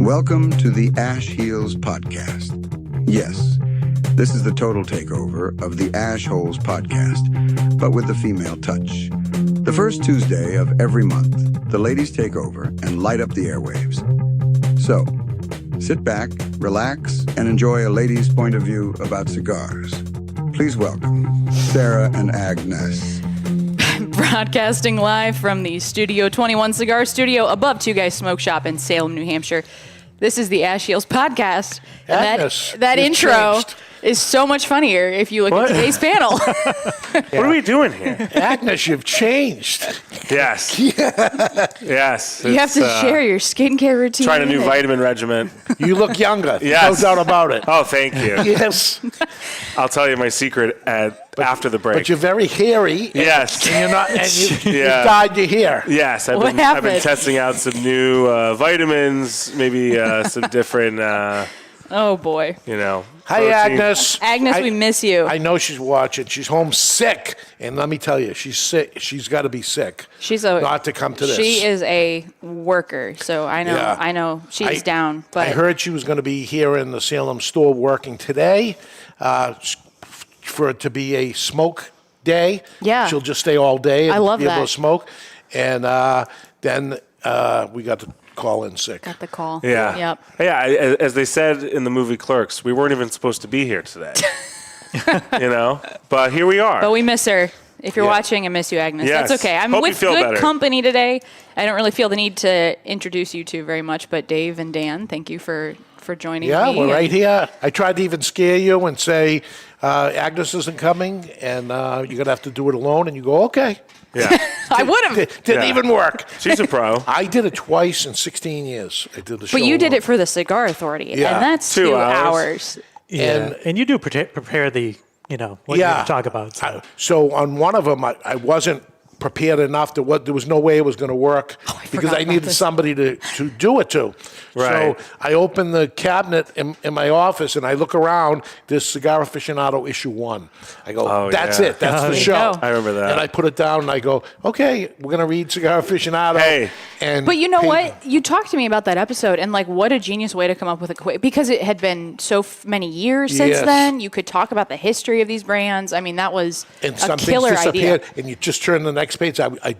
Welcome to the Ash Heels Podcast. Yes, this is the total takeover of the Ash Holes Podcast, but with the female touch. The first Tuesday of every month, the ladies take over and light up the airwaves. So, sit back, relax, and enjoy a lady's point of view about cigars. Please welcome Sarah and Agnes. Broadcasting live from the Studio 21 Cigar Studio above Two Guys Smoke Shop in Salem, New Hampshire. This is the Ash Heels Podcast. Agnes, that intro is so much funnier if you look at today's panel. What are we doing here? Agnes, you've changed. Yes. Yes. You have to share your skincare routine. Trying a new vitamin regimen. You look younger. Yes. No doubt about it. Oh, thank you. Yes. I'll tell you my secret after the break. But you're very hairy. Yes. And you're not. And you Yeah. dyed your hair. Yes. I've been testing out some new vitamins, maybe some different, Oh, boy. Hi, protein. Agnes. Agnes, we miss you. I know she's watching. She's home sick. And let me tell you, she's sick. She's got to be sick. Not to come to this. She is a worker, so I know. Yeah. I know she's down. But I heard she was going to be here in the Salem store working today for it to be a smoke day. Yeah. She'll just stay all day and I love be able that. to smoke. And then we got to call in sick. got the call. Yeah. Yep. Yeah. As they said in the movie Clerks, we weren't even supposed to be here today. But here we are. But we miss her. If you're watching, I miss you, Agnes. Yes. That's okay. I'm Hope you with feel good better. company today. I don't really feel the need to introduce you two very much, but Dave and Dan, thank you for joining me. Yeah, we're right here. I tried to even scare you and say, Agnes isn't coming, and you're going to have to do it alone. And you go, okay. Yeah. I would have. Didn't even work. She's a pro. I did it twice in 16 years. I did the show But you did alone. it for the Cigar Authority, Yeah. and that's 2 2 hours. hours. Yeah, and you do prepare the, what you're going to talk about. So. So on one of them, I wasn't prepared enough there was no way it was going to work because I needed somebody to do it to. Right. So I opened the cabinet in my office and I look around. There's Cigar Aficionado issue 1. I go, that's it. That's the show. go. I remember that. And I put it down and I go, okay, we're going to read Cigar Aficionado. Hey. But you know what? You talked to me about that episode, and what a genius way to come up with because it had been so many years since then. You could talk about the history of these brands. I mean, that was And a some killer things idea. disappeared, and you just turn the next page. I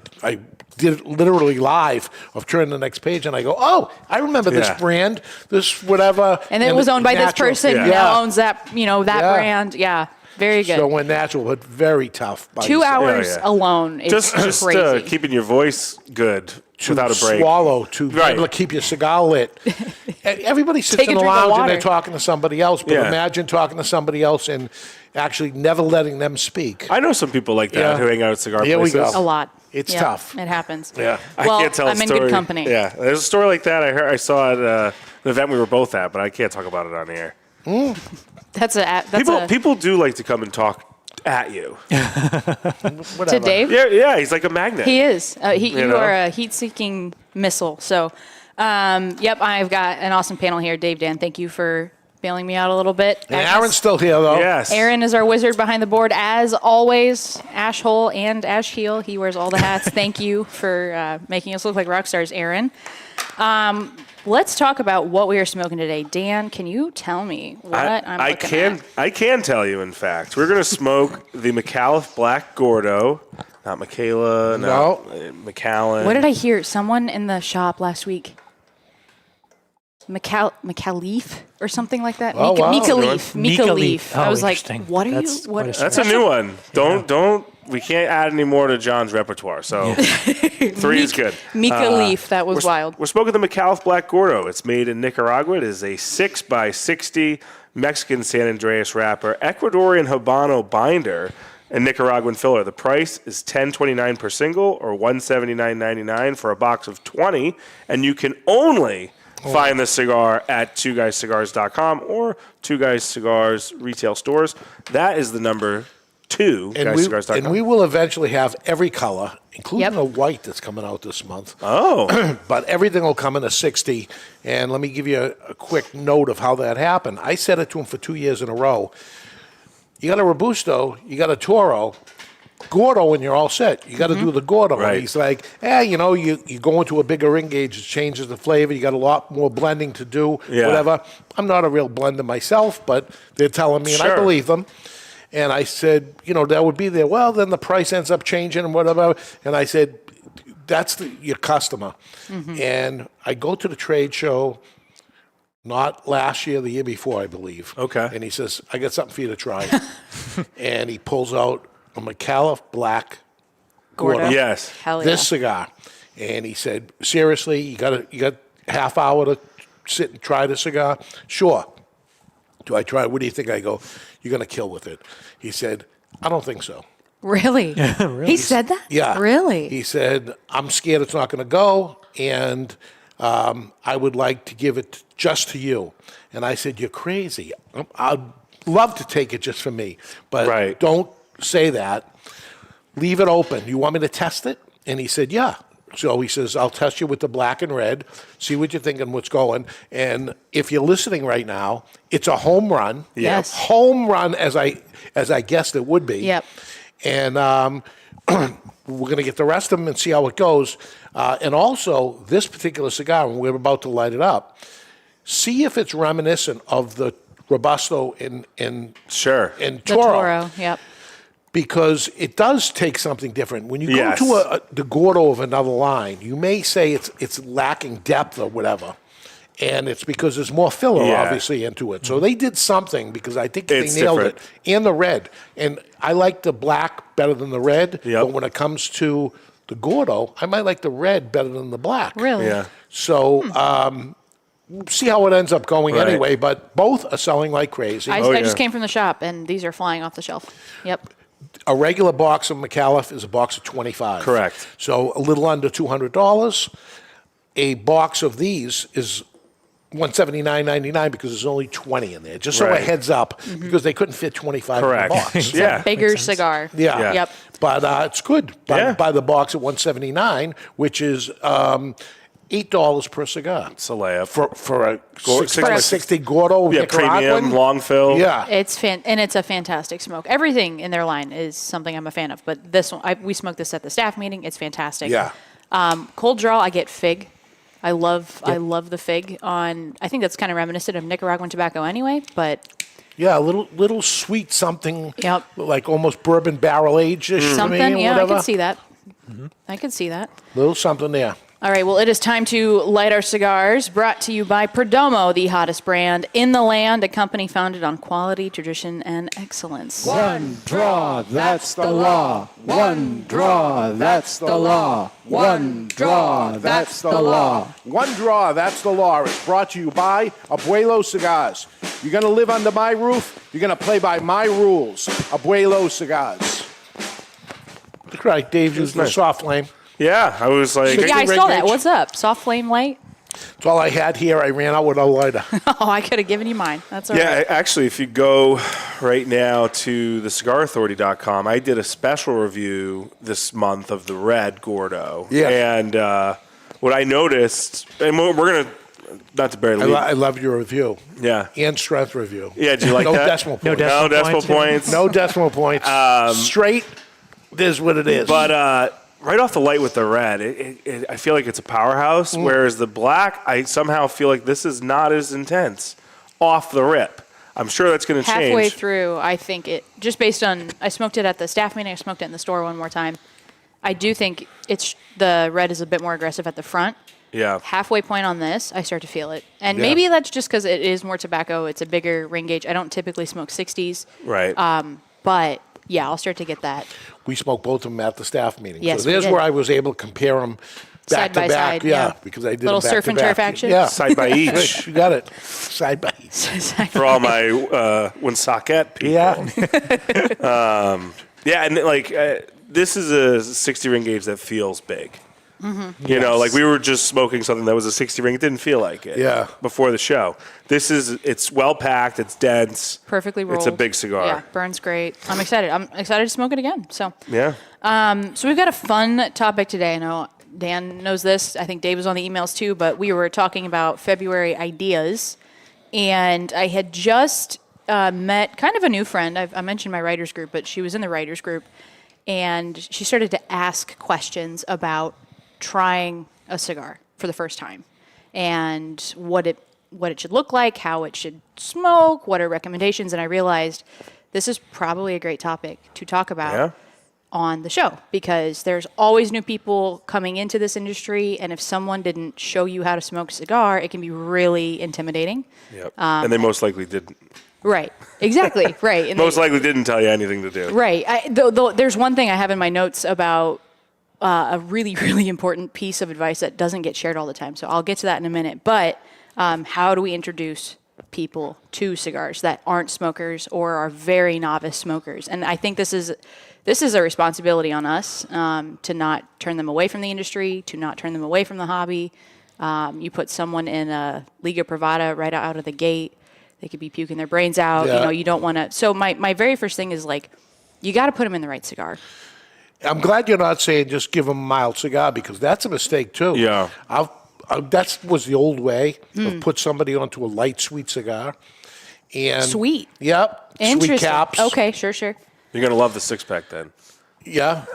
did it literally live of turning the next page, and I go, oh, I remember this brand, this whatever. And it was owned by this person who now owns that, that brand. Yeah, very good. So went natural, but very tough. 2 hours alone is just crazy. keeping your voice good without a break. Swallow, to be able to keep your cigar lit. Everybody sits Take a in the drink of lounge and they're water. talking to somebody else, but imagine talking to somebody else and actually never letting them speak. I know some people like that who hang out at cigar Here we places. go. A lot. It's Yeah, tough. It happens. Yeah, Well, I can't tell I'm a in story. good company. Yeah, there's a story like that I saw at an event we were both at, but I can't talk about it on the air. People do like to come and talk at you. To Dave? Yeah, he's like a magnet. He is. You know? are a heat-seeking missile. So, I've got an awesome panel here. Dave, Dan, thank you for bailing me out a little bit. And Aaron's still here, though. Yes. Aaron is our wizard behind the board, as always. Ash Hole and Ash Heel. He wears all the hats. Thank you for making us look like rock stars, Aaron. Let's talk about what we are smoking today. Dan, can you tell me what I'm looking at? I can tell you, in fact. We're going to smoke the McAuliffe Black Gordo. Not Michaela, not McAllen. What did I hear? Someone in the shop last week. McAuliffe or something like that. Oh, wow. Mika Leaf. I was like, interesting. what are That's you? What? That's a new one. Don't. We can't add any more to John's repertoire. So 3 is good. Mika Leaf. That was wild. We're smoking the McAuliffe Black Gordo. It's made in Nicaragua. It is a 6x60 Mexican San Andreas wrapper, Ecuadorian Habano binder, and Nicaraguan filler. The price is $10.29 per single or $179.99 for a box of 20, and you can only find the cigar at twoguyscigars.com or Two Guys Cigars retail stores. That is the number 2, guyscigars.com. And we will eventually have every color, including the white that's coming out this month. Oh. But everything will come in a 60. And let me give you a quick note of how that happened. I said it to him for 2 years in a row. You got a Robusto, you got a Toro, Gordo and you're all set. You got to do the Gordo. Right. And he's like, you go into a bigger ring gauge, it changes the flavor. You got a lot more blending to do, whatever. I'm not a real blender myself, but they're telling me, and I believe them. And I said, that would be there. Well, then the price ends up changing and whatever. And I said, that's your customer. And I go to the trade show, not last year, the year before, I believe. Okay. And he says, I got something for you to try. And he pulls out a McAuliffe Black Gordo. Yes. Hell yeah. This cigar. And he said, seriously, you got half hour to sit and try the cigar? Sure. Do I try? What do you think? I go, you're going to kill with it. He said, I don't think so. Really? He said that? Yeah. Really? He said, I'm scared it's not going to go, and I would like to give it just to you. And I said, you're crazy. I'd love to take it just for me, but don't say that. Leave it open. You want me to test it? And he said, yeah. So he says, I'll test you with the black and red, see what you think and what's going. And if you're listening right now, it's a home run. Yes. Home run as I guessed it would be. Yep. And we're going to get the rest of them and see how it goes. And also, this particular cigar, when we're about to light it up, see if it's reminiscent of the Robusto in The Toro. Toro, yep. Because it does take something different. When you go to the Gordo of another line, you may say it's lacking depth or whatever. And it's because there's more filler, obviously, into it. So they did something because I think they nailed it. And the red. And I like the black better than the red. But when it comes to the Gordo, I might like the red better than the black. Really? Yeah. So see how it ends up going anyway. But both are selling like crazy. I just came from the shop, and these are flying off the shelf. Yep. A regular box of McAuliffe is a box of 25. Correct. So a little under $200. A box of these is $179.99 because there's only 20 in there. Just so a heads up, because they couldn't fit 25 in the box. Yeah. Bigger cigar. Yeah. Yep. But it's good. Buy the box at $179, which is $8 per cigar. It's a layup. For a For a 60 Gordo Nicaraguan. Premium, long fill. Yeah. And it's a fantastic smoke. Everything in their line is something I'm a fan of, but this one, we smoked this at the staff meeting. It's fantastic. Yeah. Cold draw, I get fig. I love the fig on. I think that's kind of reminiscent of Nicaraguan tobacco anyway, but yeah, a little sweet something. Yep. Like almost bourbon barrel aged-ish to something. me, Yeah, whatever. I could see that. I could see that. Little something there. All right, well, it is time to light our cigars, brought to you by Perdomo, the hottest brand in the land, a company founded on quality, tradition, and excellence. One draw, that's the law. One draw, that's the law. One draw, that's the law. One Draw, That's the Law is brought to you by Abuelo Cigars. You're going to live under my roof, you're going to play by my rules. Abuelo Cigars. That's right, Dave used the soft flame. Yeah, I was like, Yeah, I Rig saw that. Rich. What's up? Soft flame light? That's all I had here. I ran out with a lighter. Oh, I could have given you mine. That's all right. actually, if you go right now to thecigarauthority.com, I did a special review this month of the red Gordo. Yeah. And what I noticed, and we're going to, not to bury the lead. I love your review. Yeah. And strength review. Yeah, do you like no that? Decimal points. No No decimal points. No decimal points. Straight, this is what it is. But right off the light with the red, I feel like it's a powerhouse, whereas the black, I somehow feel like this is not as intense off the rip. I'm sure that's going to change. Halfway through, I think it, just based on, I smoked it at the staff meeting, I smoked it in the store one more time. I do think the red is a bit more aggressive at the front. Yeah. Halfway point on this, I start to feel it. And maybe that's just because it is more tobacco. It's a bigger ring gauge. I don't typically smoke 60s. Right. But, yeah, I'll start to get that. We smoked both of them at the staff meeting. Yes, so there's we did. where I was able to compare them back Side by to back. side, yeah. Because I did Little them back surf to and back. turf action? Yeah. Side by each. You got it. Side by each. For all my Woonsocket people. Yeah. Yeah, and this is a 60 ring gauge that feels big. Mm-hmm. You know, like we were just smoking something that was a 60 ring. It didn't feel like it. Yeah. Before the show. It's well packed. It's dense. Perfectly rolled. It's a big cigar. Yeah, burns great. I'm excited. I'm excited to smoke it again. So, Yeah. so we've got a fun topic today. I know Dan knows this. I think Dave was on the emails too, but we were talking about February ideas. And I had just met kind of a new friend. I mentioned my writers group, but she was in the writers group. and she started to ask questions about trying a cigar for the first time and what it should look like, how it should smoke, what are recommendations. And I realized this is probably a great topic to talk about on the show, because there's always new people coming into this industry. And if someone didn't show you how to smoke a cigar, it can be really intimidating. Yep. And they most likely didn't. Right. Exactly. Right. And Most likely didn't tell you anything to do. Right. Though there's one thing I have in my notes about a really, really important piece of advice that doesn't get shared all the time. So I'll get to that in a minute. But how do we introduce people to cigars that aren't smokers or are very novice smokers? And I think this is a responsibility on us to not turn them away from the industry, to not turn them away from the hobby. You put someone in a Liga Privada right out of the gate, they could be puking their brains out. Yeah. You don't want to. So my very first thing is like, you got to put them in the right cigar. I'm glad you're not saying just give them a mild cigar, because that's a mistake too. Yeah. That was the old way of put somebody onto a light sweet cigar. And Sweet. Yep. Interesting. Sweet caps. Okay, sure. You're going to love the 6-pack then. Yeah.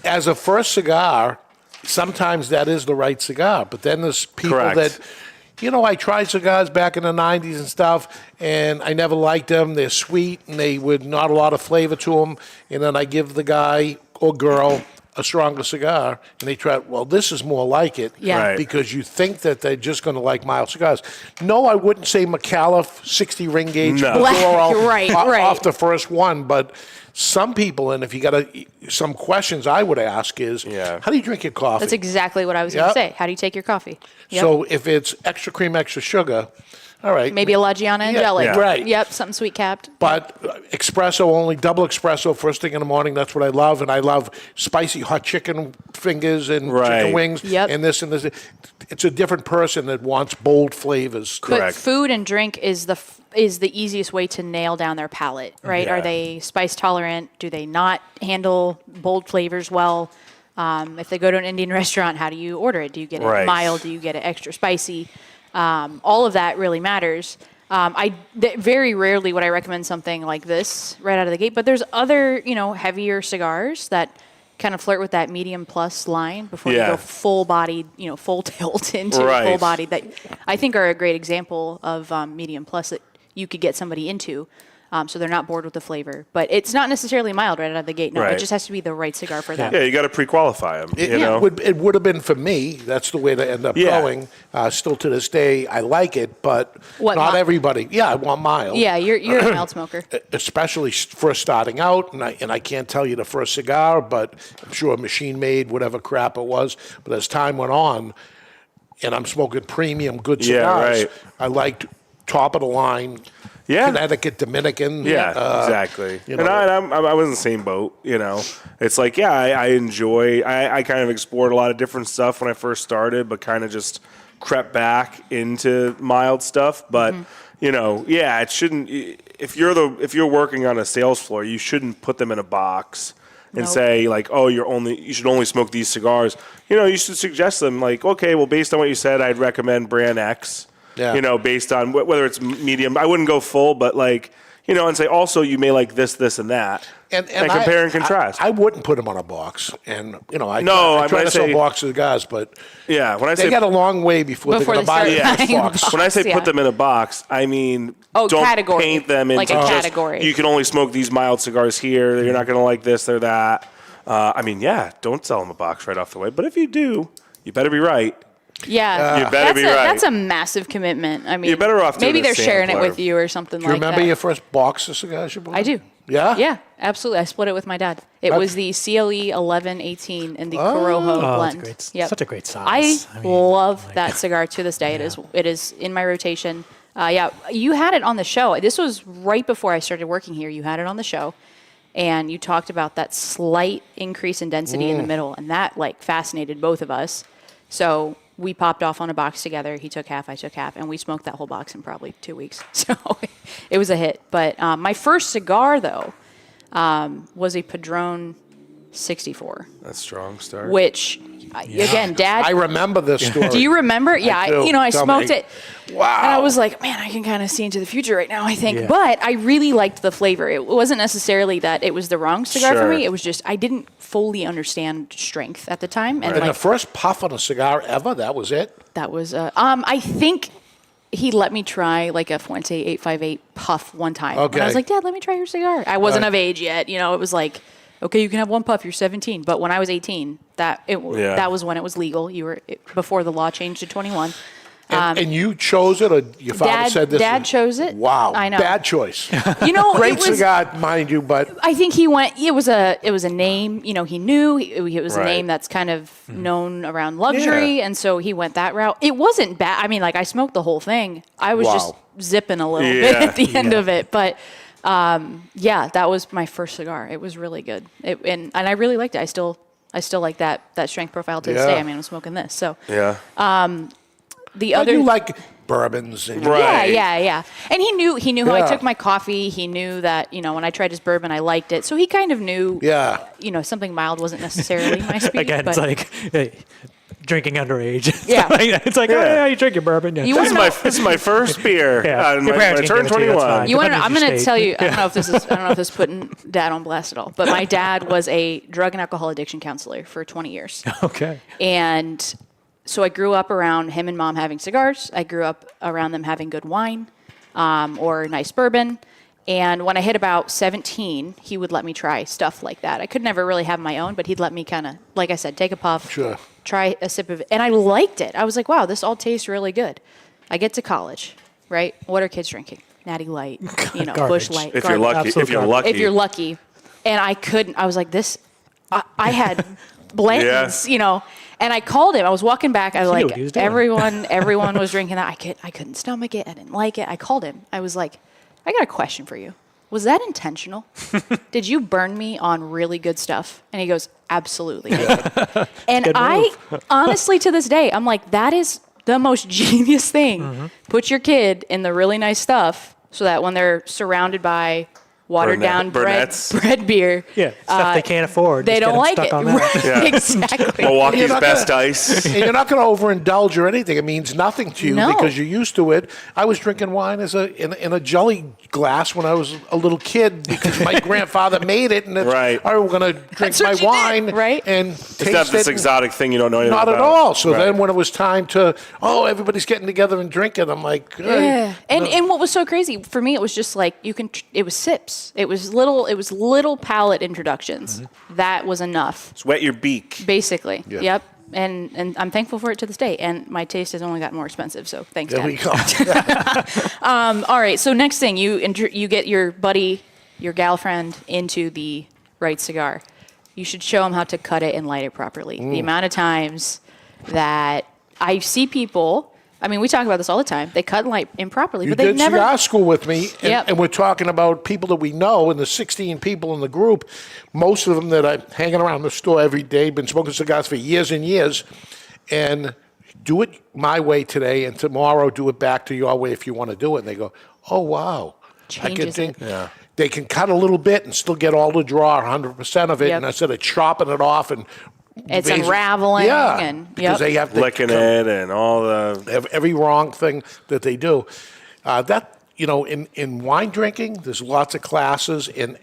As a first cigar, sometimes that is the right cigar. But then there's people Correct. that, I tried cigars back in the 90s and stuff, and I never liked them. They're sweet, and they would not a lot of flavor to them. And then I give the guy or girl a stronger cigar, and they try, well, this is more like it. Yeah. Right. Because you think that they're just going to like mild cigars. No, I wouldn't say McAuliffe 60 ring gauge No. Maduro Right. off the first one, but some people, and if you got some questions I would ask is, how do you drink your coffee? That's exactly what I was going to say. How do you take your coffee? Yep. So if it's extra cream, extra sugar, all right. Maybe a La Gianna Angelic. Yeah. Right. Yep, something sweet capped. But espresso only, double espresso first thing in the morning. That's what I love, and I love spicy hot chicken fingers and chicken wings Yep. and this and this. It's a different person that wants bold flavors. But Correct. food and drink is the easiest way to nail down their palate, right? Yeah. Are they spice tolerant? Do they not handle bold flavors well? If they go to an Indian restaurant, how do you order it? Do you get it mild? Do you get it extra spicy? All of that really matters. Very rarely would I recommend something like this right out of the gate, but there's other, heavier cigars that kind of flirt with that medium plus line before you go full bodied, full tilt into full bodied, that I think are a great example of medium plus that you could get somebody into. So they're not bored with the flavor. But it's not necessarily mild right out of the gate. No, it just has to be the right cigar for them. Yeah, you got to pre-qualify them. It would have been for me. That's the way to end up going. Still to this day, I like it, but not everybody. Yeah, I want mild. Yeah, you're a mild smoker. Especially first starting out, and I can't tell you the first cigar, but I'm sure machine made, whatever crap it was. But as time went on, and I'm smoking premium good cigars, I liked top of the line. Yeah. Connecticut, Dominican. Yeah, exactly. And I was in the same boat, It's like, I enjoy, I kind of explored a lot of different stuff when I first started, but kind of just crept back into mild stuff. But, it shouldn't, if you're working on a sales floor, you shouldn't put them in a box and say like, oh, you should only smoke these cigars. You should suggest them like, okay, well, based on what you said, I'd recommend brand X. Yeah. Based on whether it's medium. I wouldn't go full, but and say also you may like this, this, and that. And compare and contrast. I wouldn't put them on a box. And, I try to sell box cigars, but when I say they got a long way before they're going to buy the box. When I say put them in a box, I mean don't category. paint them into like a category. You can only smoke these mild cigars here. You're not going to like this or that. Don't sell them a box right off the way. But if you do, you better be right. Yeah, you better be right. That's a massive commitment. I mean, you're better off doing maybe they're sharing sampler. it with you or something like that. Do you remember your first box of cigars you bought? I do. Yeah? Yeah, absolutely. I split it with my dad. It was the CLE 1118 in the Corojo blend. That's great. Such a great size. I love that cigar to this day. It is in my rotation. You had it on the show. This was right before I started working here. You had it on the show. And you talked about that slight increase in density in the middle. And that fascinated both of us. So we popped off on a box together. He took half, I took half, and we smoked that whole box in probably 2 weeks. So it was a hit. But my first cigar, though, was a Padron 64. That's strong start. Which again, Dad. I remember this story. Do you remember? Yeah, do. I Tell smoked me. it. Wow. And I was like, man, I can kind of see into the future right now, I think. Yeah. But I really liked the flavor. It wasn't necessarily that it was the wrong cigar for Sure. me. It was just I didn't fully understand strength at the time. And And like the first puff on a cigar ever, that was it? that was, I think he let me try like a Fuente 858 puff one time. Okay. And I was like, Dad, let me try your cigar. I wasn't of age yet. It was like, okay, you can have one puff. You're 17. But when I was 18, that was when it was legal. Before the law changed to 21. And you chose it, or your father said this? Dad chose it. Wow. I know. Bad choice. Great Great cigar, mind you, but I think he went. It was a name. He knew it was a Right. name that's kind of known around luxury, and so he went that route. It wasn't bad. I mean, like I smoked the whole thing. I was just zipping a little bit at the end of it, but that was my first cigar. It was really good, and I really liked it. I still like that strength profile to this day. I mean, I'm smoking this, so Yeah. the but other. you like bourbons. And Right. Yeah. And he knew how I Yeah. took my coffee. He knew that, when I tried his bourbon, I liked it. So he kind of knew, Yeah. something mild wasn't necessarily my speed. Again, but it's like drinking underage. Yeah. It's like, oh, yeah, you drink your bourbon. Yeah. You This wanna is my first beer. Yeah. When Your parents I can turned give it to you, that's 21. fine. You want to know? I'm Depends going on to your tell you. state. I don't know if this is putting Dad on blast at all. But my dad was a drug and alcohol addiction counselor for 20 years, Okay. and so I grew up around him and Mom having cigars. I grew up around them having good wine, or nice bourbon. And when I hit about 17, he would let me try stuff like that. I could never really have my own, but he'd let me kind of, like I said, take a puff, Sure. try a sip of it. And I liked it. I was like, wow, this all tastes really good. I get to college, right? What are kids drinking? Natty Light, Bush Garbage. Light. If you're lucky. Absolute If you're garbage. lucky. If you're lucky. And I couldn't. I was like, this. I had Blanton's, And I called him. I was walking back. I was knew like, what he was doing. everyone was drinking that. I couldn't stomach it. I didn't like it. I called him. I was like, I got a question for you. Was that intentional? Did you burn me on really good stuff? And he goes, absolutely. I did. And Good I, move. honestly, to this day, I'm like, that is the most genius thing. Mm-hmm. Put your kid in the really nice stuff so that when they're surrounded by watered down Burnett's. bread beer, Yeah. Stuff they can't afford. they Just get don't them like stuck it. on that. Right, Yeah. exactly. Milwaukee's You're not best gonna- ice. And you're not going to overindulge or anything. It means nothing to you No. because you're used to it. I was drinking wine in a jelly glass when I was a little kid because my grandfather made it, and it's, Right. all right, we're going to drink That's what my you did, wine, right? And It's taste not this it. exotic thing you don't know anything Not about. at all. So Right. then when it was time to, everybody's getting together and drinking, I'm like, Yeah. And what was so crazy for me, it was just like it was sips. It was little palate introductions. That was enough, Just wet your beak. basically. Yeah. Yep. And I'm thankful for it to this day. And my taste has only gotten more expensive. So thanks, there Dad. we go. All right. So next thing, you get your buddy, your gal friend into the right cigar. You should show him how to cut it and light it properly. The amount of times that I see people, I mean, we talk about this all the time. They cut and light improperly, You but they did never. cigar school with me, and, Yep. and we're talking about people that we know, and the 16 people in the group, most of them that are hanging around the store every day, been smoking cigars for years and years, and do it my way today, and tomorrow do it back to your way if you want to do it. And they go, oh, wow. Changes it. Yeah. They can cut a little bit and still get all the draw, 100% of it, Yep. and instead of chopping it off and It's basi- unraveling Yeah, and- because yep. they have to Licking it and all the. every wrong thing that they do. In wine drinking, there's lots of classes, in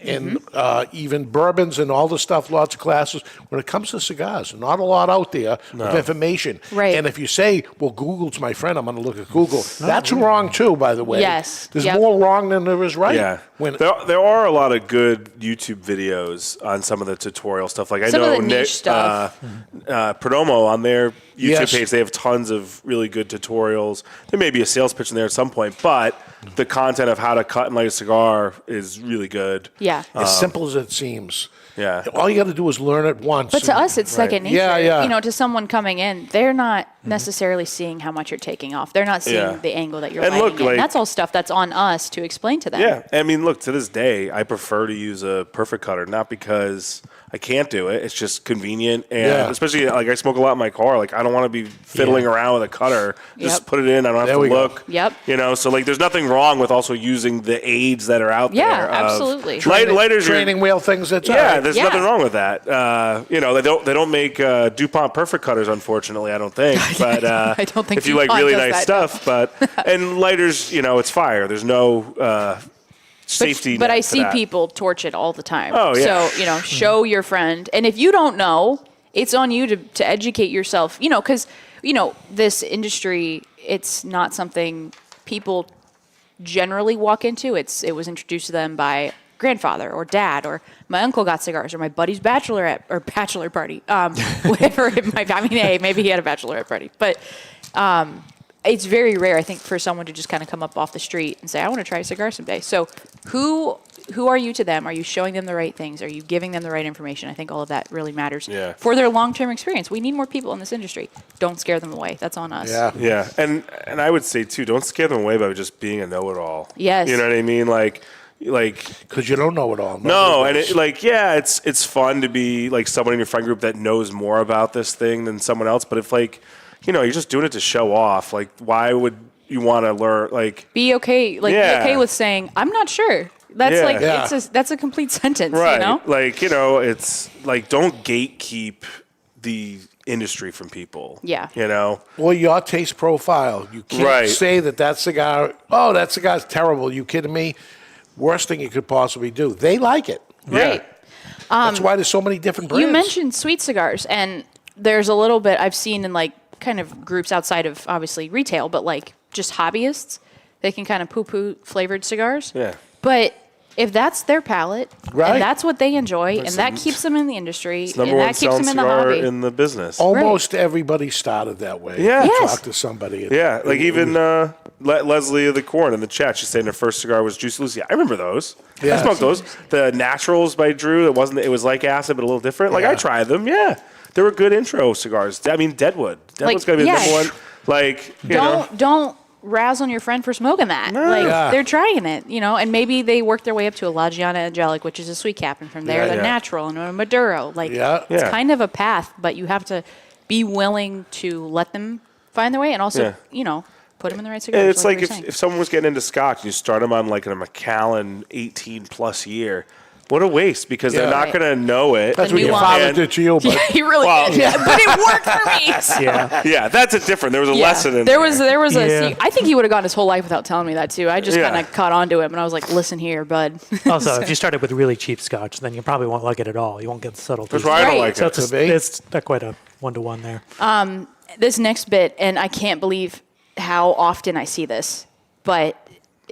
even bourbons and all the stuff, lots of classes. When it comes to cigars, not a lot out there of information. Right. And if you say, well, Google's my friend, I'm going to look at Google, that's wrong too, by the way. Yes. There's Yep. more wrong than there is right. Yeah. When, There are a lot of good YouTube videos on some of the tutorial stuff. Like Some I of know the niche Nick, stuff. Perdomo on their YouTube Yes. page, they have tons of really good tutorials. There may be a sales pitch in there at some point, but the content of how to cut and light a cigar is really good. Yeah. as simple as it seems. Yeah. All you got to do is learn it once. But to us, it's second nature. Yeah, yeah. To someone coming in, they're not necessarily seeing how much you're taking off. They're not seeing Yeah. the angle that you're And lighting look, in. like- That's all stuff that's on us to explain to them. Yeah, I mean, look, to this day, I prefer to use a perfect cutter, not because I can't do it. It's just convenient, and especially like I smoke a lot in my car. Like I don't want to be fiddling around with a cutter. Just put it in. I don't have to look. Yep. You know, so like there's nothing wrong with also using the aids that are out there. Yeah, absolutely. Lighters, training wheel things. There's nothing wrong with that. You know, they don't make DuPont Perfect cutters, unfortunately. I don't think. But I don't think if you like DuPont really does nice that, stuff, and lighters, you know, it's fire. There's no safety. But net I for see that. people torch it all the time. Oh, yeah. So, you know, show your friend. And if you don't know, it's on you to educate yourself, you know, because, you know, this industry, it's not something people generally walk into. It was introduced to them by grandfather or dad, or my uncle got cigars, or my buddy's bachelor party, whatever it might be. I mean, hey, maybe he had a bachelorette party, but it's very rare, I think, for someone to just kind of come up off the street and say, I want to try a cigar someday. So who are you to them? Are you showing them the right things? Are you giving them the right information? I think all of that really matters for their long-term experience. We need more people in this industry. Don't scare them away. That's on us. Yeah. And I would say, too, don't scare them away by just being a know-it-all. Yes. You know what I mean? Like because you don't know it all. No, and it's fun to be like someone in your friend group that knows more about this thing than someone else. But if you know, you're just doing it to show off. Like, why would you want to learn? Like, be okay. Like, be okay with saying, I'm not sure. That's that's a complete sentence. Right. You know? Like, you know, it's like, don't gatekeep the industry from people. Yeah. You know? Well, your taste profile. You can't say that cigar, that cigar's terrible. You kidding me? Worst thing you could possibly do. They like it. Right. That's why there's so many different brands. You mentioned sweet cigars, and there's a little bit I've seen in like kind of groups outside of obviously retail, but like just hobbyists, they can kind of poo-poo flavored cigars. Yeah. But if that's their palate, and that's what they enjoy, and that keeps them in the industry, and that keeps them in the hobby. In the business. Almost everybody started that way. Yeah. Yes. Talk to somebody. Yeah, like even Leslie of the Corn in the chat, she's saying her first cigar was Juicy Lucy. I remember those. Yeah. I smoked those. The Naturals by Drew, it was like acid, but a little different. Like, I tried them, They were good intro cigars. I mean, Deadwood's got to be the number one. Like, don't razz on your friend for smoking that. They're trying it, you know, and maybe they work their way up to a La Giana Angelic, which is a sweet cap, and from there, the Natural and a Maduro. Like, it's kind of a path, but you have to be willing to let them find their way, and also, you know, put them in the right cigars. It's like if someone was getting into Scotch, and you start them on like a Macallan 18-plus year. What a waste, because they're not going to know it. That's what your father did to you. But he really did. Yeah. But it worked for me. Yeah, that's a different. There was a lesson in there. There was a. I think he would have gone his whole life without telling me that too. I just kind of caught on to him, and I was like, "Listen here, bud." Also, if you started with really cheap Scotch, then you probably won't like it at all. You won't get the subtleties. That's why I don't like so it. it's not quite a 1-to-1 there. This next bit, and I can't believe how often I see this, but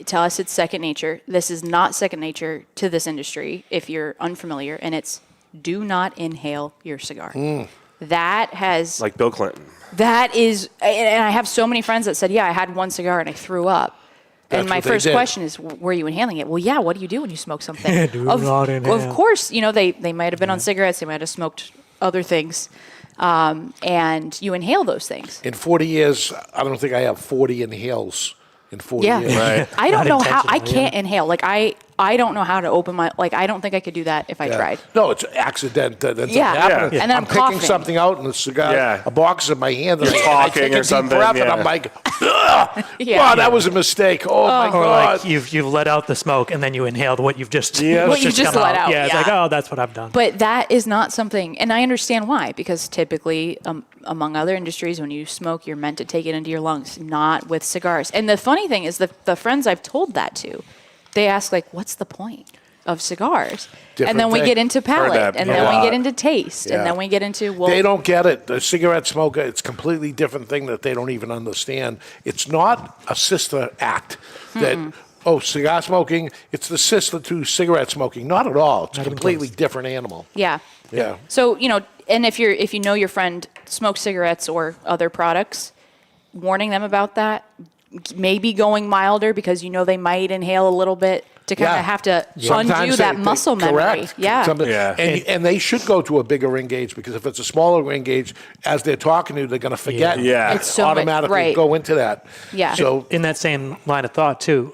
tell us it's second nature. This is not second nature to this industry if you're unfamiliar, and it's do not inhale your cigar. That has... Like Bill Clinton. That is... And I have so many friends that said, I had one cigar and I threw up. And my first question is, were you inhaling it? Well, yeah, what do you do when you smoke something? Do not inhale. Of course, you know, they might have been on cigarettes, they might have smoked other things, and you inhale those things. in 40 years, I don't think I have 40 inhales in 40 years. Right. I don't know how. I intentionally, can't inhale. Like, I don't know how to open my... Like, I don't think I could do that if I tried. No, it's an accident that ends Yeah. up happening. And then I'm picking coughing. something out and the cigar, a box in my hand, and I talking take a or deep something, breath, and I'm like, ugh! Yeah. Wow, that was a mistake. Oh my Or God. like you've let out the smoke and then you inhaled what you've just What you just come let out. Yeah, it's Yeah. like, oh, that's what I've done. But that is not something... And I understand why. Because typically, among other industries, when you smoke, you're meant to take it into your lungs, not with cigars. And the funny thing is, the friends I've told that to, they ask, like, what's the point of cigars? And then we thing. get into palate, and then we get into taste, and then we get into... Well, They don't get it. The cigarette smoker, it's a completely different thing that they don't even understand. It's not a sister act that, cigar smoking, it's the sister to cigarette smoking. Not at all. It's a completely different animal. Yeah. Yeah. So, you know, and if you know your friend smokes cigarettes or other products, warning them about that, maybe going milder because you know they might inhale a little bit to kind of have to undo that muscle memory. Correct. Yeah. And they should go to a bigger ring gauge, because if it's a smaller ring gauge, as they're talking to you, they're going to forget. It's so much- automatically right. go into that. Yeah. So In that same line of thought, too,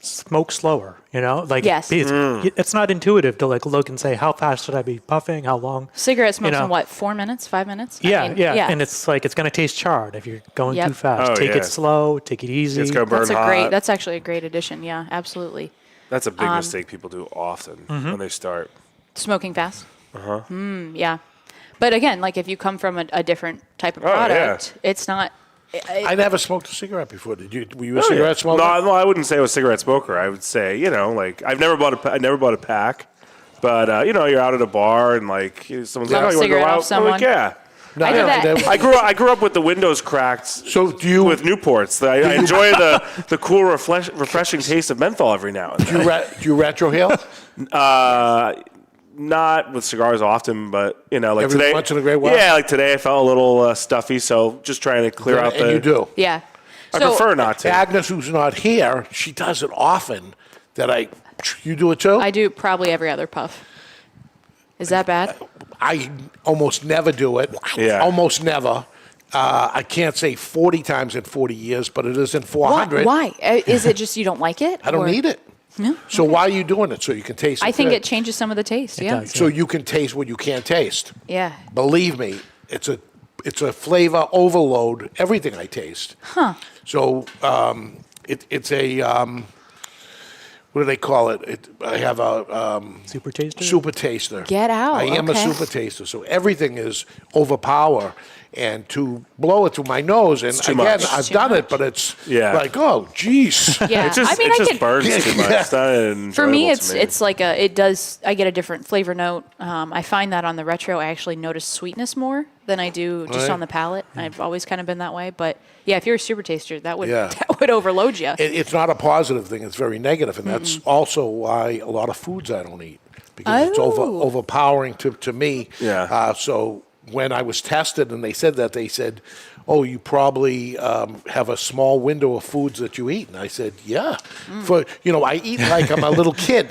smoke slower, like Yes. it's not intuitive to like look and say, how fast should I be puffing? How long? Cigarette smokes in what, 4 minutes, 5 minutes? Yeah, I mean, yeah. And it's like, it's going to taste charred if you're going Yep. too fast. Oh, Take yeah. it slow, take it easy. It's going to burn hot. That's actually a great addition. Yeah, absolutely. That's a big mistake people do often when they start. Smoking fast. Yeah, but again, like if you come from a different type of Oh, yeah. product, it's not. I never smoked a cigarette before. Did you? Were you a cigarette smoker? No, I wouldn't say I was a cigarette smoker. I would say, like I never bought a pack, but you're out at a bar and like someone's like, Grab a "Oh, you want to go cigarette off out?" I'm like, someone. "Yeah." No, I did that. I grew up with the windows cracked. So do you? With Newports, I enjoy the cool, refreshing taste of menthol every now and then. Do you retrohale? Not with cigars often, but like Every today. once in a great while? Yeah, like today I felt a little stuffy, so just trying to clear out And you do. Yeah. I prefer not to. Agnes, who's not here, she does it often. You do it too? I do probably every other puff. Is that bad? I almost never do it. Yeah. Almost never. I can't say 40 times in 40 years, but it isn't 400. Why? Is it just you don't like it? I don't or- need it. No. So why are you doing it? So you can taste it? I think good. it changes some of the taste. Yeah. does. So you can taste what you can't taste. Yeah. Believe me, it's a flavor overload. Everything I taste. Huh. So it's a what do they call it? I have a Super taster? super taster. Get out, I am okay. a super taster. So everything is overpower. And to blow it through my nose, and too again, much. I've Too done much. it, but it's Yeah. like, oh, geez. Yeah. It just, I mean, it just could, burns too much. It's not enjoyable For me, to it's like it does. I get a different flavor note. I find that on the retro, I actually notice sweetness more than I do just Right. on the palate. I've always kind of been that way. But yeah, if you're a super taster, that would Yeah. that would overload you. It's not a positive thing. It's very negative, and that's also why a lot of foods I don't eat because it's Oh. overpowering to me. Yeah. So when I was tested, and they said, "Oh, you probably have a small window of foods that you eat," and I said, "Yeah, I eat like I'm a little kid."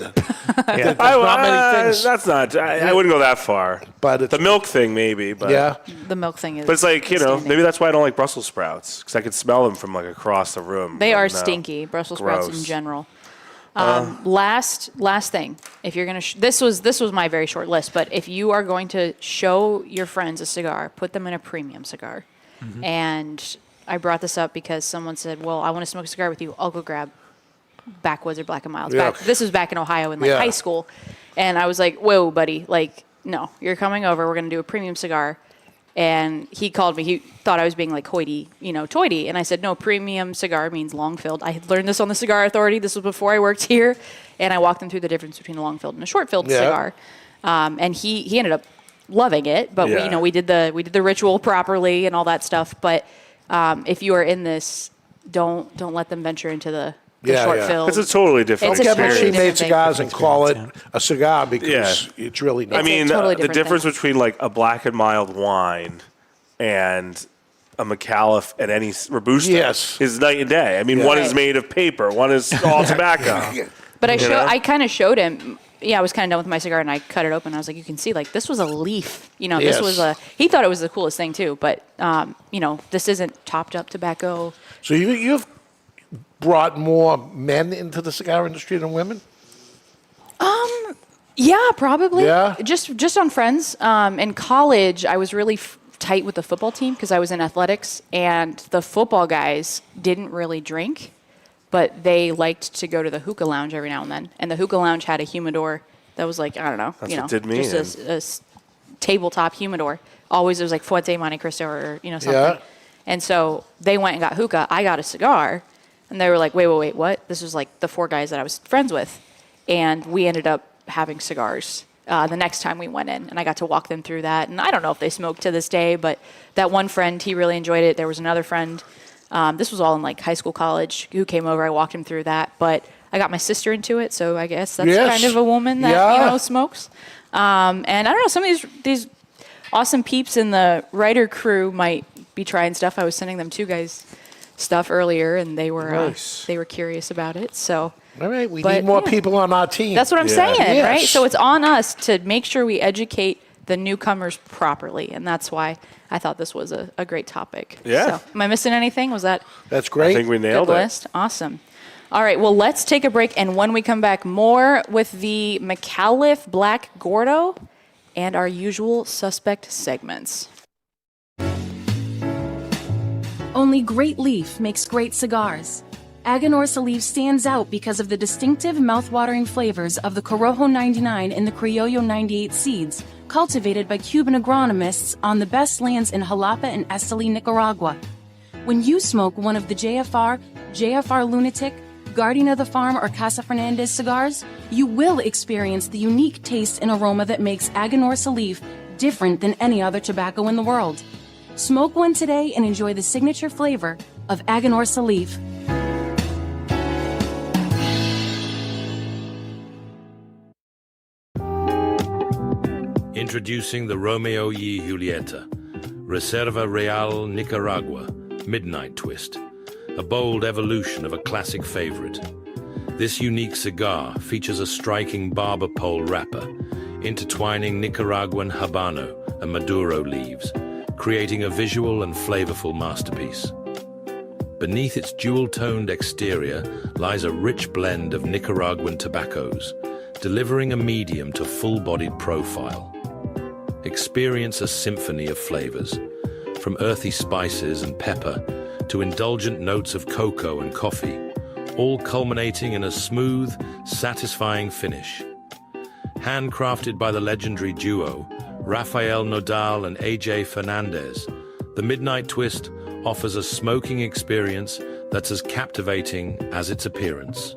There's not many things, That's not. I wouldn't go that far. but it's The milk thing, maybe. But yeah. The milk thing is. But it's like outstanding. maybe that's why I don't like Brussels sprouts because I could smell them from like across the room. They are No. stinky. Brussels sprouts in Gross. general. Last thing, if you're gonna, this was my very short list, but if you are going to show your friends a cigar, put them in a premium cigar. And I brought this up because someone said, "Well, I want to smoke a cigar with you. I'll go grab Backwoods or Black and Milds." Yeah. This was back in Ohio in like Yeah. high school, and I was like, "Whoa, buddy! Like, no, you're coming over. We're gonna do a premium cigar." And he called me. He thought I was being like hoity-toity. And I said, no, premium cigar means long-filled. I had learned this on the Cigar Authority. This was before I worked here. And I walked him through the difference between a long-filled and a short-filled Yeah. cigar. And he ended up loving it. But Yeah. we did the ritual properly and all that stuff. But if you are in this, don't let them venture into the Yeah, short-filled. It's a totally different It's a Get experience. she totally made different thing. cigars and call it Experience, a cigar because Yeah. it's really not. I mean, totally the different difference thing. between like a Black and Mild wine and a McAuliffe and any Robusto Yes. is night and day. I mean, one is Right. made of paper, one is all tobacco. But know? I kind of showed him. Yeah, I was kind of done with my cigar, and I cut it open. I was like, you can see, like, this was a leaf. Yes. This was he thought it was the coolest thing, too. But, this isn't topped up tobacco. So you've brought more men into the cigar industry than women? Yeah, probably. Yeah? Just on friends. In college, I was really tight with the football team because I was in athletics, and the football guys didn't really drink, but they liked to go to the hookah lounge every now and then. And the hookah lounge had a humidor that was like, I don't know, That's what did me just a tabletop humidor. Always it was like Fuente Monte Cristo or something. Yeah. And so they went and got hookah. I got a cigar, and they were like, wait, what? This was like the 4 guys that I was friends with, and we ended up having cigars the next time we went in, and I got to walk them through that. And I don't know if they smoke to this day, but that one friend, he really enjoyed it. There was another friend, this was all in like high school, college, who came over. I walked him through that, but I got my sister into it, so I guess that's Yes. kind of a woman that Yeah. smokes. And I don't know, some of these awesome peeps in the writer crew might be trying stuff. I was sending them Two Guys stuff earlier, and they were Nice. they were curious about it. So. All right, we But, need more yeah. people on our team. That's what I'm Yeah. saying, Yes. right? So it's on us to make sure we educate the newcomers properly, and that's why I thought this was a great topic. Yeah. So, am I missing anything? Was that That's I great. think we a nailed good it. list? Awesome. All right, well, let's take a break, and when we come back, more with the McAuliffe Black Gordo and our usual suspect segments. Only Great Leaf makes great cigars. Aganorsa Leaf stands out because of the distinctive mouth-watering flavors of the Corojo 99 and the Criollo 98 seeds, cultivated by Cuban agronomists on the best lands in Jalapa and Esteli, Nicaragua. When you smoke one of the JFR Lunatic, Guardian of the Farm, or Casa Fernandez cigars, you will experience the unique taste and aroma that makes Aganorsa Leaf different than any other tobacco in the world. Smoke one today and enjoy the signature flavor of Aganorsa Leaf. Introducing the Romeo y Julieta, Reserva Real Nicaragua, Midnight Twist, a bold evolution of a classic favorite. This unique cigar features a striking barber pole wrapper, intertwining Nicaraguan Habano and Maduro leaves, creating a visual and flavorful masterpiece. Beneath its jewel-toned exterior lies a rich blend of Nicaraguan tobaccos, delivering a medium to full-bodied profile. Experience a symphony of flavors, from earthy spices and pepper to indulgent notes of cocoa and coffee, all culminating in a smooth, satisfying finish. Handcrafted by the legendary duo, Rafael Nodal and AJ Fernandez, the Midnight Twist offers a smoking experience that's as captivating as its appearance.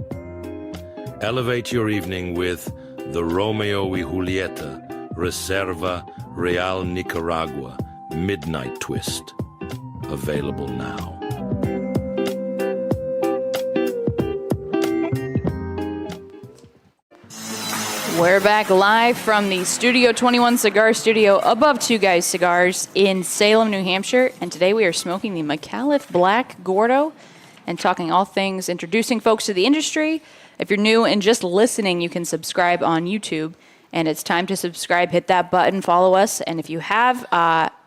Elevate your evening with the Romeo y Julieta Reserva Real Nicaragua Midnight Twist. Available now. We're back live from the Studio 21 Cigar Studio above Two Guys Cigars in Salem, New Hampshire. And today we are smoking the McAuliffe Black Gordo and talking all things introducing folks to the industry. If you're new and just listening, you can subscribe on YouTube. And it's time to subscribe. Hit that button, follow us. And if you have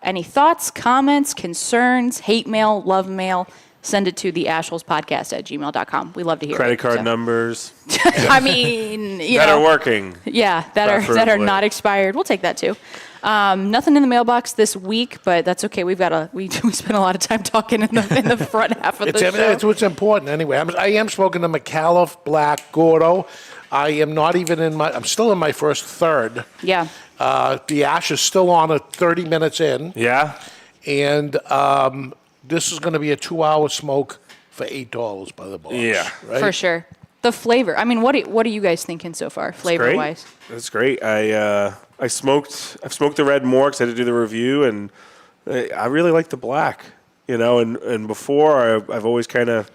any thoughts, comments, concerns, hate mail, love mail, send it to the ashholespodcast@gmail.com. We love to hear Credit it. card numbers. I mean, that are working. Yeah, that are not expired. We'll take that too. Nothing in the mailbox this week, but that's okay. We spent a lot of time talking in the front half of the show. It's what's important anyway. I am smoking the McAuliffe Black Gordo. I am not even I'm still in my first third. Yeah. The ash is still on at 30 minutes in. Yeah. And this is going to be a 2-hour smoke for $8 by the box. Yeah. Right? For sure. The flavor. I mean, what are you guys thinking so far, flavor-wise? That's great. I've smoked the red more because I had to do the review, and I really like the black. And before I've always kind of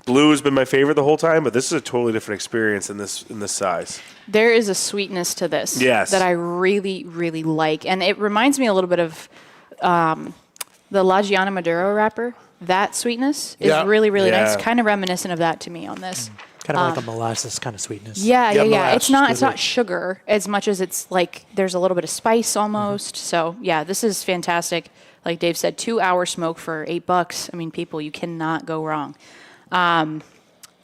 blue has been my favorite the whole time, but this is a totally different experience in this size. There is a sweetness to this that I really, really like, and it reminds me a little bit of the La Giana Maduro wrapper. That sweetness is really, really nice. Kind of reminiscent of that to me on this. Kind of like a molasses kind of sweetness. Yeah. It's not sugar as much as it's like there's a little bit of spice almost. So yeah, this is fantastic. Like Dave said, 2-hour smoke for $8. I mean, people, you cannot go wrong. And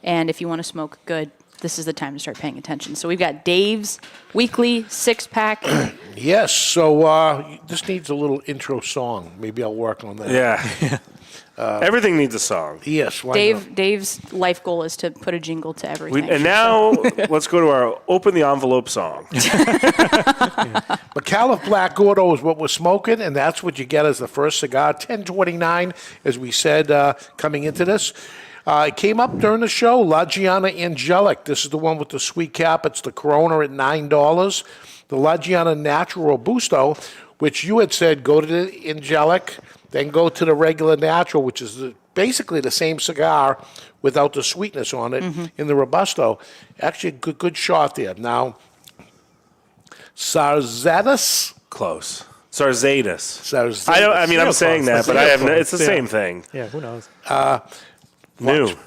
if you want to smoke good, this is the time to start paying attention. So we've got Dave's weekly 6-pack. Yes. So this needs a little intro song. Maybe I'll work on that. Yeah. Everything needs a song. Yes. Why not? Dave's life goal is to put a jingle to everything. And now let's go to our open the envelope song. McAuliffe Black Gordo is what we're smoking, and that's what you get as the first cigar. $10.29, as we said, coming into this. It came up during the show, La Giana Angelic. This is the one with the sweet cap. It's the Corona at $9. The La Giana Natural Robusto, which you had said go to the Angelic, then go to the regular Natural, which is basically the same cigar without the sweetness on it in the Robusto. Actually, a good shot there. Now, Sarzadas? Close. Sarzadas. I'm saying that, but I have it's the same thing. Yeah, who knows?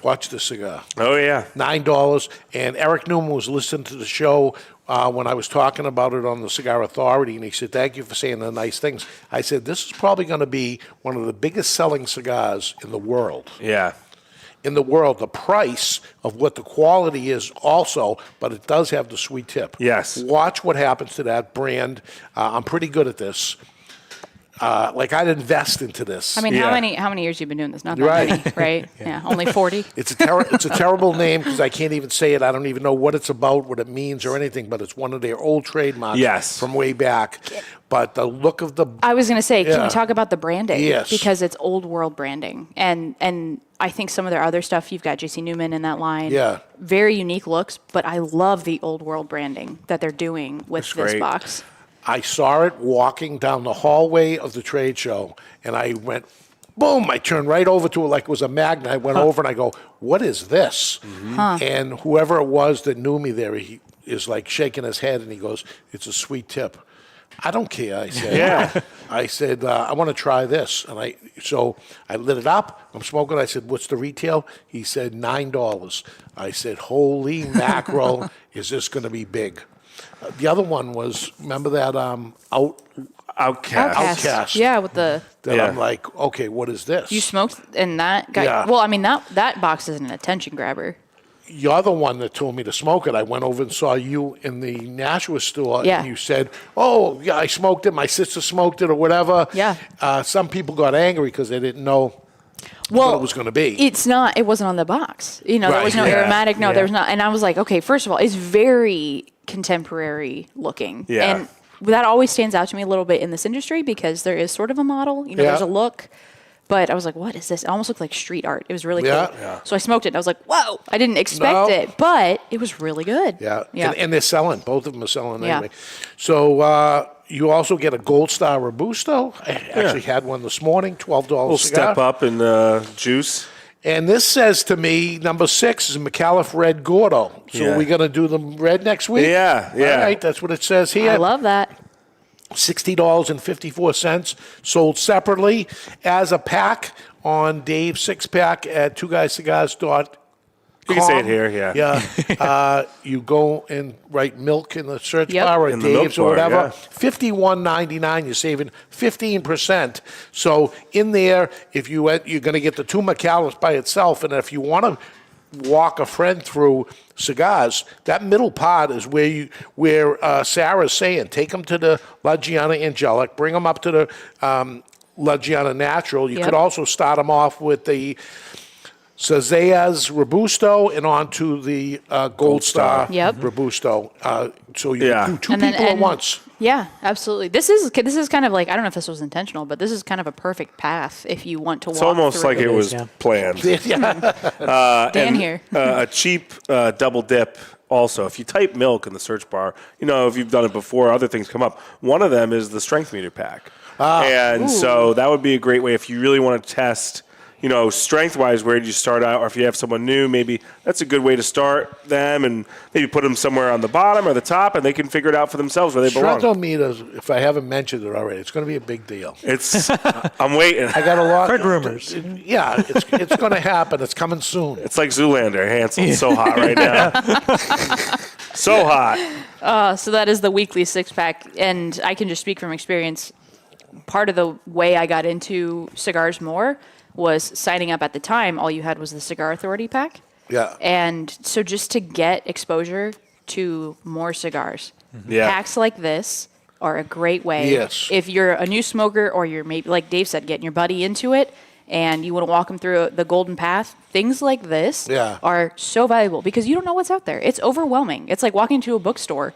Watch the cigar. Oh, yeah. $9. And Eric Newman was listening to the show when I was talking about it on the Cigar Authority, and he said, thank you for saying the nice things. I said, this is probably going to be one of the biggest selling cigars in the world. Yeah. in the world. The price of what the quality is also, but it does have the sweet tip. Yes. Watch what happens to that brand. I'm pretty good at this. Like I'd invest into this. I mean, Yeah. how many years you been doing this? Not that Right. many, right? Yeah, only 40. It's a terrible name because I can't even say it. I don't even know what it's about, what it means, or anything. But it's one of their old trademarks Yes. from way back. But the look of the I was going to say, can Yeah. we talk about the branding? Yes. Because it's old world branding. And I think some of their other stuff, you've got JC Newman in that line. Yeah. Very unique looks, but I love the old world branding that they're doing with That's this great. box. I saw it walking down the hallway of the trade show, and I went, boom! I turned right over to it like it was a magnet. I went over and I go, "What is this?" And whoever it was that knew me there, he is like shaking his head, and he goes, "It's a sweet tip." I don't care. I said, Yeah. I said, I want to try this. And so I lit it up. I'm smoking. I said, "What's the retail?" He said, $9. I said, "Holy mackerel, is this going to be big?" The other one was, remember that Outcast. Yeah, with the That Yeah. I'm like, okay, what is this? you smoked and that guy. Yeah. Well, I mean that box is an attention grabber. You're the one that told me to smoke it. I went over and saw you in the Nashua store, Yeah. and you said, "Oh, yeah, I smoked it. My sister smoked it, or whatever." Yeah. Some people got angry because they didn't know Well, what it was going to be. It's not. It wasn't on the box. You know, there Right, was no yeah, aromatic. No, yeah. there was not. And I was like, okay, first of all, it's very contemporary looking. Yeah. And that always stands out to me a little bit in this industry because there is sort of a model. You know, Yeah. there's a look. But I was like, what is this? It almost looked like street art. It was really Yeah. cool. Yeah. So I smoked it and I was like, whoa, I didn't expect No. it, but it was really good. Yeah, Yeah. And they're selling. Both of them are selling Yeah. anyway. So you also get a Gold Star Robusto. I actually had one this morning, $12 We'll cigar. step up in juice. And this says to me, number 6 is McAuliffe Red Gordo. So Yeah. we're going to do the red next week? Yeah, yeah. All right, that's what it says here. I love that. $60.54, sold separately as a pack on Dave's 6-pack at twoguyscigars.com. You can say it here, yeah. Yeah. You go and write milk in the search Yep. bar or In the milk Dave's or bar, whatever. yeah. $51.99. You're saving 15%. So in there, if you went, you're going to get the 2 McAllus by itself. And if you want to walk a friend through cigars, that middle part is where Sarah's saying, take them to the La Giana Angelic, bring them up to the La Giana Natural. You Yep. could also start them off with the Cesare's Robusto and on to the Gold Star Yep. Robusto. So you Yeah. can do 2 And then- people at and- once. Yeah, absolutely. This is kind of like, I don't know if this was intentional, but this is kind of a perfect path if you want to walk It's almost through like it was yeah. planned. Yeah. Dan here. A cheap double dip also. If you type milk in the search bar, you know, if you've done it before, other things come up. One of them is the strength meter pack. And so that would be a great way if you really want to test, you know, strength-wise, where did you start out? Or if you have someone new, maybe that's a good way to start them and maybe put them somewhere on the bottom or the top, and they can figure it out for themselves where they belong. Strengthometers, if I haven't mentioned it already, it's going to be a big deal. It's, I'm waiting. I got a lot. Heard rumors. Yeah, it's going to happen. It's coming soon. It's like Zoolander. Hansel's so hot right now. So hot. So that is the weekly 6-pack, and I can just speak from experience. Part of the way I got into cigars more was signing up at the time. All you had was the Cigar Authority pack. Yeah. And so just to get exposure to more cigars, Yeah. packs like this are a great way. Yes. If you're a new smoker or you're maybe, like Dave said, getting your buddy into it and you want to walk them through the golden path, things like this Yeah. are so valuable because you don't know what's out there. It's overwhelming. It's like walking to a bookstore.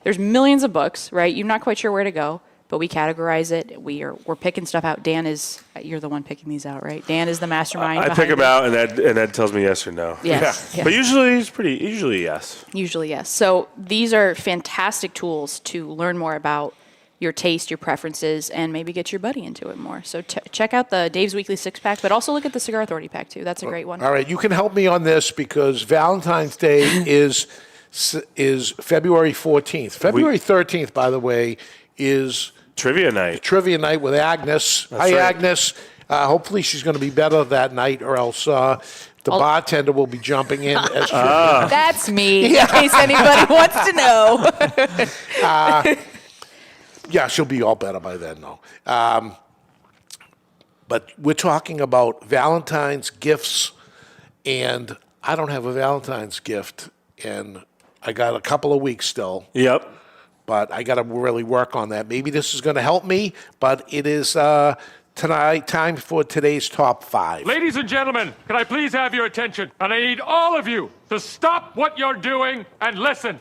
There's millions of books, right? You're not quite sure where to go, but we categorize it. We're picking stuff out. Dan is, you're the one picking these out, right? Dan is the mastermind. I pick behind them it. out, and Ed tells me yes or no. Yes. Yeah. Yeah. But usually yes. Usually, yes. So these are fantastic tools to learn more about your taste, your preferences, and maybe get your buddy into it more. So check out the Dave's Weekly 6-pack, but also look at the Cigar Authority pack, too. That's a great one. All right, you can help me on this because Valentine's Day is February 14th. February 13th, by the way, is Trivia night. trivia night with Agnes. Hi, right. Agnes. Hopefully she's going to be better that night, or else the bartender will be jumping in as trivia. That's me, in case anybody wants to know. Yeah, she'll be all better by then, though. But we're talking about Valentine's gifts and I don't have a Valentine's gift, and I got a couple of weeks still. Yep. But I got to really work on that. Maybe this is going to help me, but it is time for today's top 5. Ladies and gentlemen, can I please have your attention? And I need all of you to stop what you're doing and listen.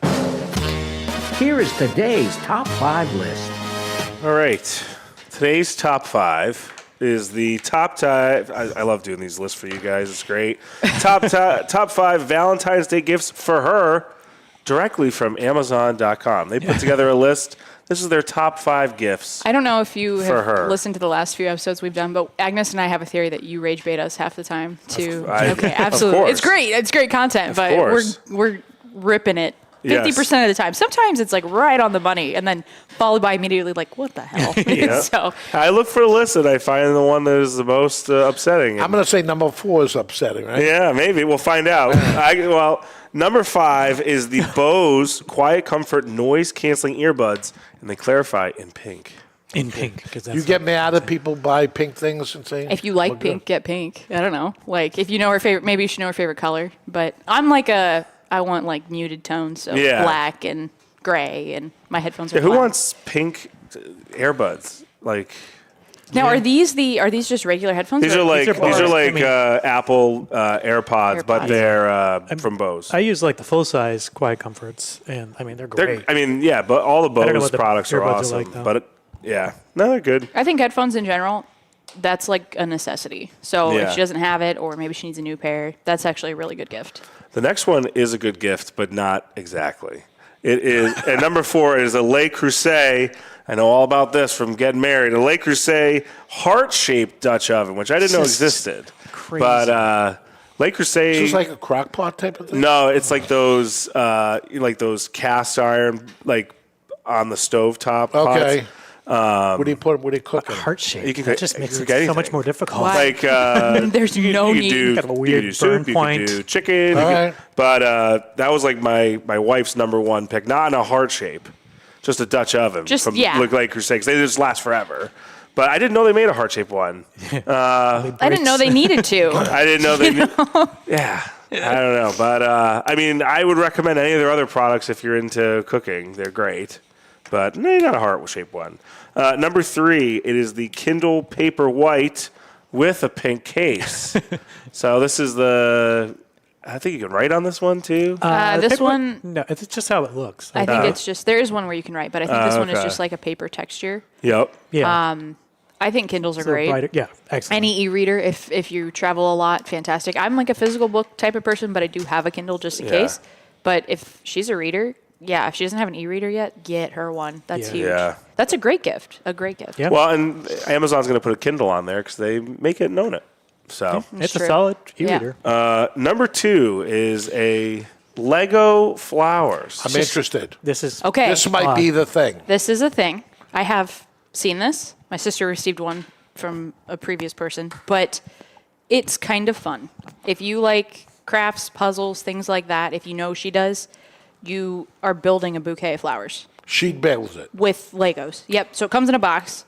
Here is today's top 5 list. All right. Today's top 5 is the top 5. I love doing these lists for you guys. It's great. Top 5 Valentine's Day gifts for her directly from Amazon.com. They put together a list. This is their top 5 gifts. I don't know if you have her. listened to the last few episodes we've done, but Agnes and I have a theory that you rage bait us half the time too. Okay, absolutely. course. It's great. It's great content, but we're ripping it 50% of the time. Sometimes it's like right on the money, and then followed by immediately like, what the hell? So I look for the list and I find the one that is the most upsetting. I'm going to say number 4 is upsetting, right? Yeah, maybe. We'll find out. Number 5 is the Bose Quiet Comfort Noise Canceling Earbuds, and they clarify in pink. In pink. You get mad at people buy pink things and say, if you like pink, get pink. I don't know. Like if you know her favorite, maybe you should know her favorite color. But I'm like I want like muted tones, so black and gray, and my headphones are Who black. wants pink earbuds? Like. Now, are these just regular headphones? These are like Apple AirPods, but they're from Bose. I use like the full size Quiet Comforts, and I mean they're great. But all the Bose products are earbuds awesome. like, though. But they're good. I think headphones in general, that's like a necessity. So if she doesn't have it, or maybe she needs a new pair, that's actually a really good gift. The next one is a good gift, but not exactly. It is, and number 4 is a Le Creuset. I know all about this from getting married. A Le Creuset heart-shaped Dutch oven, which I didn't know existed. Crazy. But Le Creuset. Is this like a crock pot type of thing? No, it's like those cast iron, like on the stovetop Okay. pots. What do you put? What do you cook in? Heart shape. You can That just makes cook it so anything. much more difficult. Why? Like There's no you need. do, Got a you weird do soup, burn point. You can do chicken. All right. But that was like my wife's number 1 pick. Not in a heart shape, just a Dutch oven. Just- from yeah. Le Creuset. They just last forever. But I didn't know they made a heart shaped one. I didn't know they needed to. I didn't know they. Yeah. I don't know, but I would recommend any of their other products if you're into cooking. They're great, but not a heart-shaped one. Number 3, it is the Kindle Paperwhite with a pink case. So this is I think you can write on this one too. This one, No, it's just how it looks. I think it's just, there is one where you can write, but I think this one is okay. just like a paper texture. Yep. yeah. I think Kindles are So great. brighter- yeah, excellent. Any e-reader, if you travel a lot, fantastic. I'm like a physical book type of person, but I do have a Kindle just in case. But if she's a reader, if she doesn't have an e-reader yet, get her one. That's huge. Yeah. That's a great gift. A great gift. Yeah. Well, and Amazon's going to put a Kindle on there because they make it and own it. So It's true. a solid e-reader. number 2 is a Lego flowers. I'm interested. This is Okay. This might be the thing. This is a thing. I have seen this. My sister received one from a previous person, but it's kind of fun. If you like crafts, puzzles, things like that, if you know she does, you are building a bouquet of flowers She builds it. with Legos. Yep. So it comes in a box.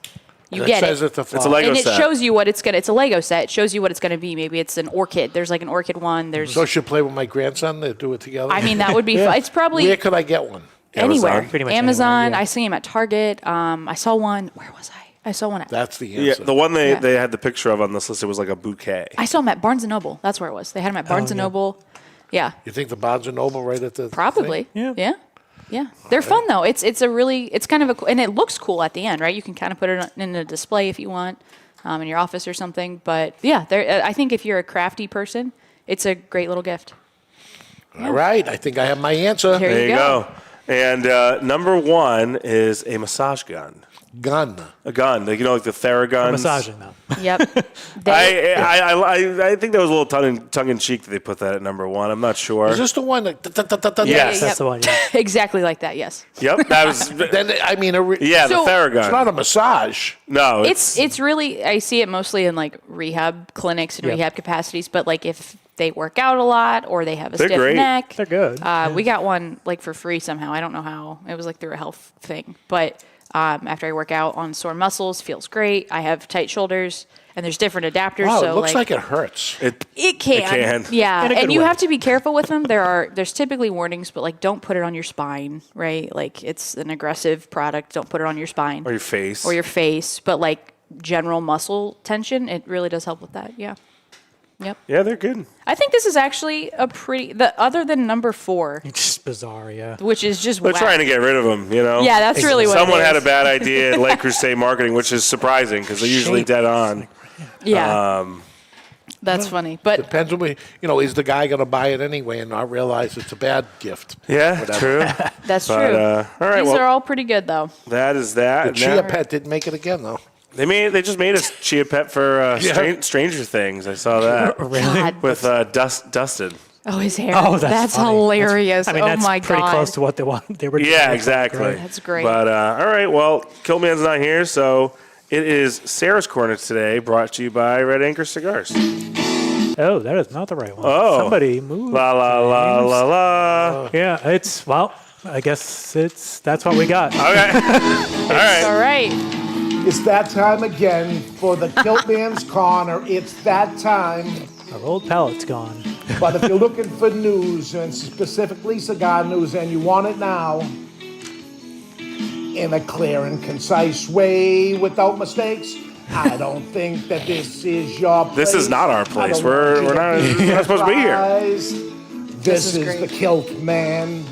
You It get says it. it's a flower. It's a Lego And it set. shows you what it's gonna. It's a Lego set. It shows you what it's gonna be. Maybe it's an orchid. There's like an orchid one. There's. So I should play with my grandson. They do it together. I mean, that would be fun. It's probably Where could I get one? anywhere. Amazon. Pretty much Amazon. anywhere, yeah. I see them at Target. I saw one. Where was I? I saw one at. That's the Yeah, answer. the one they Yeah. had the picture of on this list, it was like a bouquet. I saw them at Barnes and Noble. That's where it was. They had them at Barnes and Noble. Yeah, You think the Barnes and Noble right at the probably. thing? Yeah. Yeah. They're fun though. It's kind of and it looks cool at the end, right? You can kind of put it in a display if you want, in your office or something. But yeah, I think if you're a crafty person, it's a great little gift. All right. I think I have my answer. Here There you you go. go. And number 1 is a massage gun. Gun. A gun, like the Theraguns. massaging them. Yep. They- I think that was a little tongue in cheek that they put that at number 1. I'm not sure. Is this the one that? Yes. That's the one. Yeah. exactly like that. Yes. Yep, that was. Then I mean, Yeah, So- the Theragun. it's not a massage. No, It's really, I see it mostly in like rehab clinics and rehab capacities, but like if they work out a lot or they have a They're stiff great. neck. They're good. We got one like for free somehow. I don't know how. It was like through a health thing, but after I work out on sore muscles. Feels great. I have tight shoulders, and there's different adapters. Wow, so it looks like it hurts. It can. Yeah, In a good and you way. have to be careful with them. There's typically warnings, but like don't put it on your spine, right? Like it's an aggressive product. Don't put it on your spine Or your face. or your face. But like general muscle tension, it really does help with that. Yeah. Yep. Yeah, they're good. I think this is actually a pretty other than number 4, It's just bizarre, yeah. which is just They're whack. trying to get rid of them, you know? Yeah, that's really what it Someone had a is. bad idea at Lake Crusade Marketing, which is surprising because they're usually dead on. Yeah. That's funny. But Depends on is the guy going to buy it anyway and not realize it's a bad gift? Yeah, Whatever. true. that's But, true. all right, These well, are all pretty good though. that is that. The And Chia now- Pet didn't make it again, though. They just made a Chia Pet for Yeah. Stranger Things. I saw that God. with Dusted. Oh, his hair. Oh, that's funny. hilarious. I mean, oh that's my pretty God. close to what they were doing. Yeah, exactly. That's great. But all right, well, Kiltman's not here, so it is Sarah's Corner today, brought to you by Red Anchor Cigars. Oh, that is not the right one. Oh. Somebody moved. La la la la la. Yeah, I guess that's what we got. Okay. All right. All right. It's that time again for the Kiltman's Corner. It's that time. Our old pallet's gone. But if you're looking for news, and specifically cigar news, and you want it now, in a clear and concise way, without mistakes, I don't think that this is your place. This is not our place. I don't We're want you to not supposed to be here. surprised. This is great. the Kilt Man.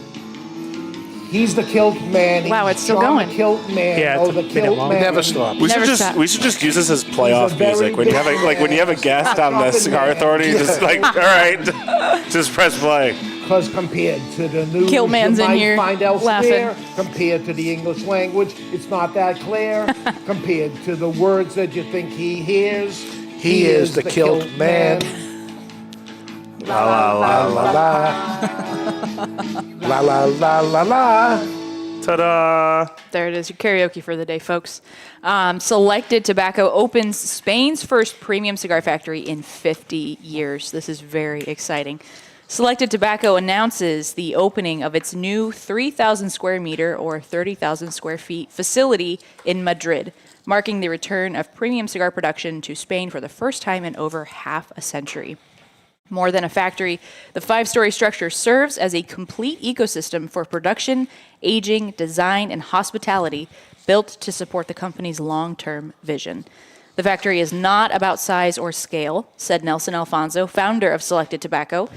He's the Kilt Man. Wow, He's it's still John going. The Kilt Man. Yeah, Oh, it's the been Kilt long. Man. Never stop. We Never should stop. just use this as playoff He's a very music when you have big when you have a guest on the man. Cigar Authority. Just like, all right, just press play. Because compared to the news Kilt Man's you in might here find elsewhere, laughing. compared to the English language, it's not that clear. Compared to the words that you think he hears, He is the Kilt Man. La la la la. La la la la la. Ta-da! There it is, your karaoke for the day, folks. Selected Tobacco opens Spain's first premium cigar factory in 50 years. This is very exciting. Selected Tobacco announces the opening of its new 3,000 square meter or 30,000 square feet facility in Madrid, marking the return of premium cigar production to Spain for the first time in over half a century. More than a factory, the 5-story structure serves as a complete ecosystem for production, aging, design, and hospitality, built to support the company's long-term vision. The factory is not about size or scale, said Nelson Alfonso, founder of Selected Tobacco.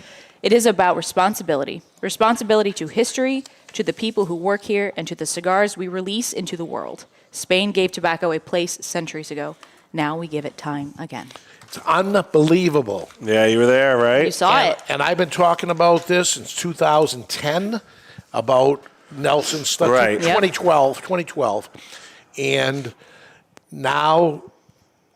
It is about responsibility. Responsibility to history, to the people who work here, and to the cigars we release into the world. Spain gave tobacco a place centuries ago. Now we give it time again. It's unbelievable. Yeah, you were there, right? You saw it. And I've been talking about this since 2010, about Nelson's stuff. Right. Yep. 2012. And now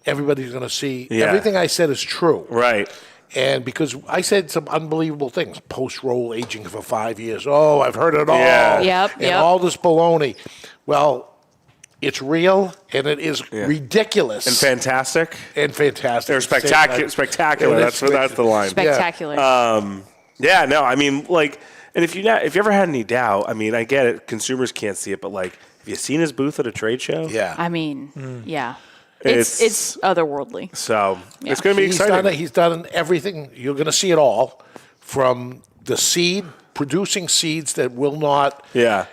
everybody's going to see Yeah. everything I said is true. Right. And because I said some unbelievable things, post-roll aging for 5 years. Oh, I've heard it all. Yeah. Yep, And yep. all this baloney. Well, it's real, and it is ridiculous. And fantastic. And fantastic. They're spectacular. Spectacular. Yeah, That's the line. Spectacular. Yeah, no, I mean, like, and if you ever had any doubt, I mean, I get it. Consumers can't see it, but like, have you seen his booth at a trade show? Yeah. I mean, yeah. It's otherworldly. So Yeah. it's going to be exciting. He's done everything. You're going to see it all, from the seed, producing seeds that will not. Yeah.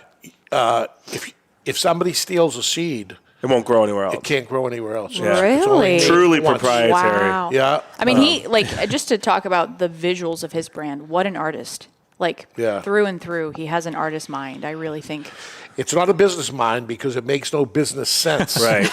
If somebody steals a seed, It won't grow anywhere else. it can't grow anywhere else. Yeah. It's only Really? made Truly once. proprietary. Wow. Yeah. I mean, he just to talk about the visuals of his brand. What an artist! Like Yeah. through and through, he has an artist mind. I really think. It's not a business mind because it makes no business sense. Right.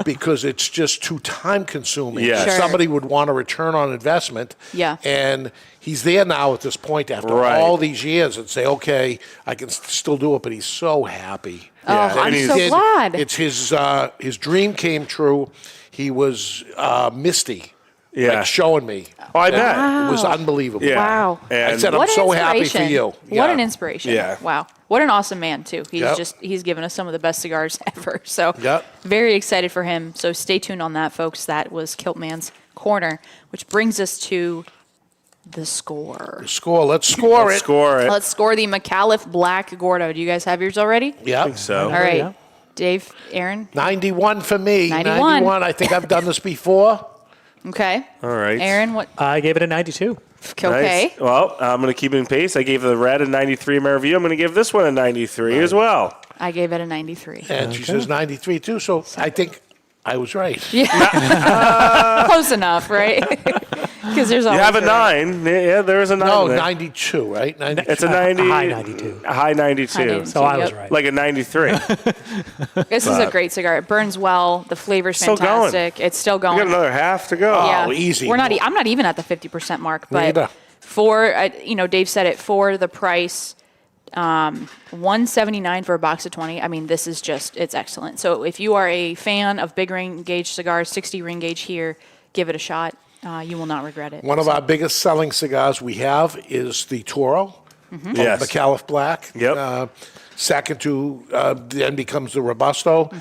Because it's just too time consuming. Yeah. Sure. Somebody would want a return on investment. Yeah. And he's there now at this point after Right. all these years and say, okay, I can still do it, but he's so happy. Oh, Yeah. I'm And so Did- glad. It's his dream came true. He was misty. Yeah. Like showing me. Oh, I And bet. It was unbelievable. Yeah. Wow. And I said, I'm What an so happy for inspiration. you. What Yeah. an inspiration. Yeah. Wow. What an awesome man, too. Yep. He's given us some of the best cigars ever. So Yep. very excited for him. So stay tuned on that, folks. That was Kiltman's Corner, which brings us to the score. Score. Let's score Let's it. score it. Let's score the McAuliffe Black Gordo. Do you guys have yours already? Yeah. So All right. yeah. Dave, Aaron? 91 for me. 91. I think I've done this before. Okay. All right. Aaron, what? I gave it a 92. Okay. Nice. Well, I'm going to keep in pace. I gave the red a 93 in my review. I'm going to give this one a 93 as well. I gave it a 93. And she says 93 too, so I think I was right. Close enough, right? Because there's always You have a 9. Yeah, there is a 9. No, there. 92, right? 92. It's a 90. A high 92. A high 92. So I was Yep. right. Like a 93. This is a great cigar. It burns well. The flavor's Still going. fantastic. It's still We going. got another half to go. Yeah. easy. We're not. I'm not even at the 50% mark, but Neither. for Dave said it, for the price, $179 for a box of 20. I mean, this is it's excellent. So if you are a fan of big ring gauge cigars, 60 ring gauge here, give it a shot. You will not regret it. One of our biggest selling cigars we have is the Toro, Yes. the Caliph Black. Yep. Second to, then becomes the Robusto.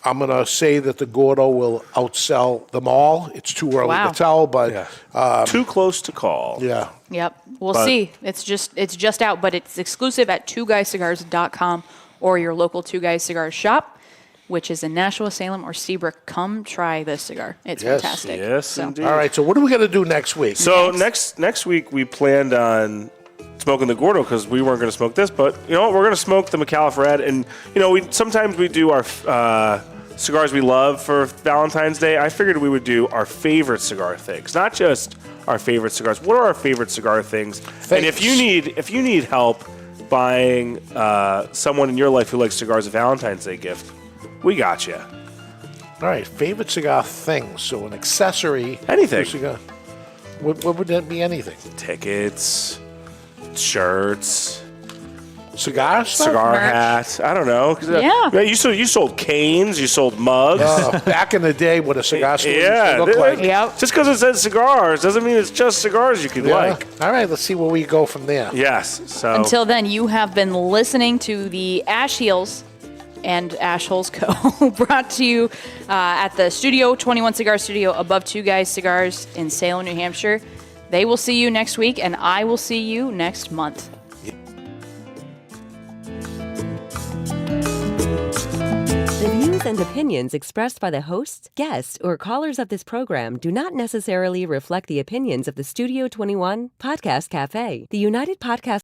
I'm going to say that the Gordo will outsell them all. It's too early Wow. to tell, but Too close to call. yeah. Yep. We'll But- see. It's just out, but it's exclusive at twoguyscigars.com or your local Two Guys Cigars shop, which is in Nashua, Salem, or Seabrook. Come try this cigar. It's Yes. fantastic. Yes, So- indeed. All right, so what are we going to do next week? So next week we planned on smoking the Gordo because we weren't going to smoke this, but you know what? We're going to smoke the McAuliffe Red, and sometimes we do our cigars we love for Valentine's Day. I figured we would do our favorite cigar things, not just our favorite cigars. What are our favorite cigar things? And if you need help buying someone in your life who likes cigars a Valentine's Day gift, we got you. All right, favorite cigar things. So an accessory. Anything. to cigar. What would that be? Anything? Tickets, shirts, Cigar stuff? cigar Merch. hat. I don't know. 'Cause, Yeah. You sold canes. You sold mugs. Back in the day, what a cigar store Yeah, used to look like. Yep. Just because it says cigars doesn't mean it's just cigars you could Yeah. like. All right, let's see where we go from there. Yes. So Until then, you have been listening to the Ash Heels and Ash Holes Co. brought to you at the Studio 21 Cigar Studio above Two Guys Cigars in Salem, New Hampshire. They will see you next week, and I will see you next month. The views and opinions expressed by the hosts, guests, or callers of this program do not necessarily reflect the opinions of the Studio 21 Podcast Cafe, the United Podcast